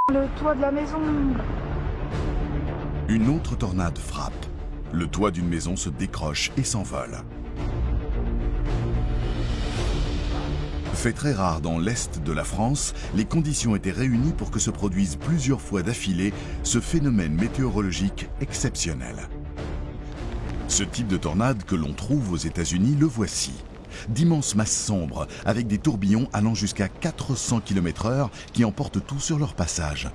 Le toit de la maison. Une autre tornade frappe. Le toit d'une maison se décroche et s'envole. Fait très rare dans l'est de la France, les conditions étaient réunies pour que se produise plusieurs fois d'affilée ce phénomène météorologique exceptionnel. Ce type de tornade que l'on trouve aux États-Unis, le voici. D'immenses masses sombres avec des tourbillons allant jusqu'à 400 km/h qui emportent tout sur leur passage.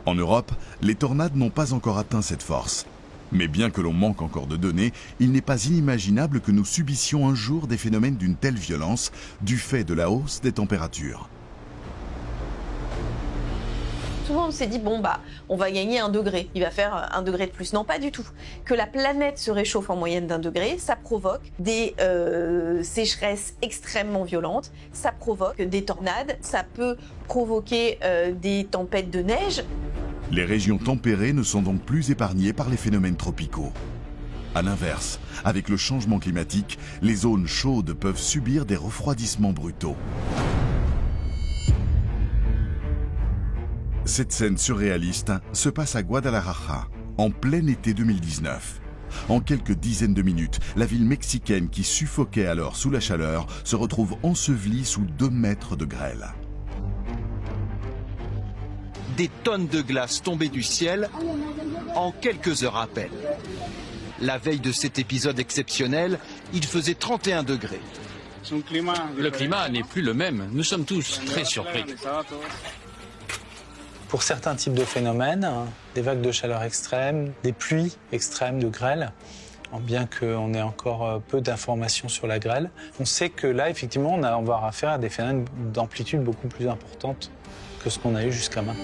En Europe, les tornades n'ont pas encore atteint cette force. Mais bien que l'on manque encore de données, il n'est pas inimaginable que nous subissions un jour des phénomènes d'une telle violence du fait de la hausse des températures. Souvent on s'est dit, on va gagner 1 degré, il va faire 1 degré de plus. Non, pas du tout. Que la planète se réchauffe en moyenne d'1 degré, ça provoque des sécheresses extrêmement violentes, ça provoque des tornades, ça peut provoquer des tempêtes de neige. Les régions tempérées ne sont donc plus épargnées par les phénomènes tropicaux. A l'inverse, avec le changement climatique, les zones chaudes peuvent subir des refroidissements brutaux. Cette scène surréaliste se passe à Guadalajara, en plein été 2019. En quelques dizaines de minutes, la ville mexicaine qui suffoquait alors sous la chaleur se retrouve ensevelie sous 2 mètres de grêle. Des tonnes de glace tombées du ciel en quelques heures à peine. La veille de cet épisode exceptionnel, il faisait 31 degrés. Le climat n'est plus le même. Nous sommes tous très surpris. Pour certains types de phénomènes, des vagues de chaleur extrêmes, des pluies extrêmes de grêle, bien qu'on ait encore peu d'informations sur la grêle, on sait que là, effectivement, on va avoir affaire à des phénomènes d'amplitude beaucoup plus importante que ce qu'on a eu jusqu'à maintenant.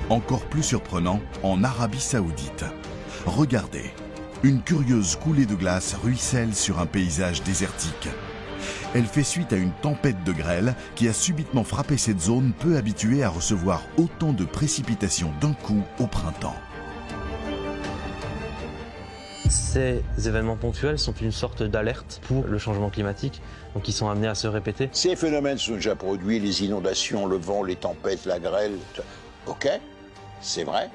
Encore plus surprenant, en Arabie Saoudite. Regardez, une curieuse coulée de glace ruisselle sur un paysage désertique. Elle fait suite à une tempête de grêle qui a subitement frappé cette zone peu habituée à recevoir autant de précipitations d'un coup au printemps. Ces événements ponctuels sont une sorte d'alerte pour le changement climatique, donc ils sont amenés à se répéter. Ces phénomènes sont déjà produits, les inondations, le vent, les tempêtes, la grêle. Ok, c'est vrai,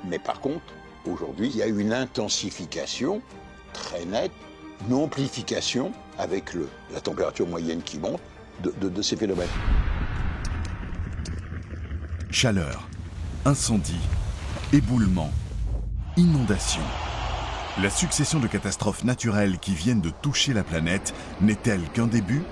mais par contre, aujourd'hui, il y a une intensification très nette, une amplification avec la température moyenne qui monte de ces phénomènes. Chaleur, incendie, éboulement, inondation. La succession de catastrophes naturelles qui viennent de toucher la planète n'est-elle qu'un début ?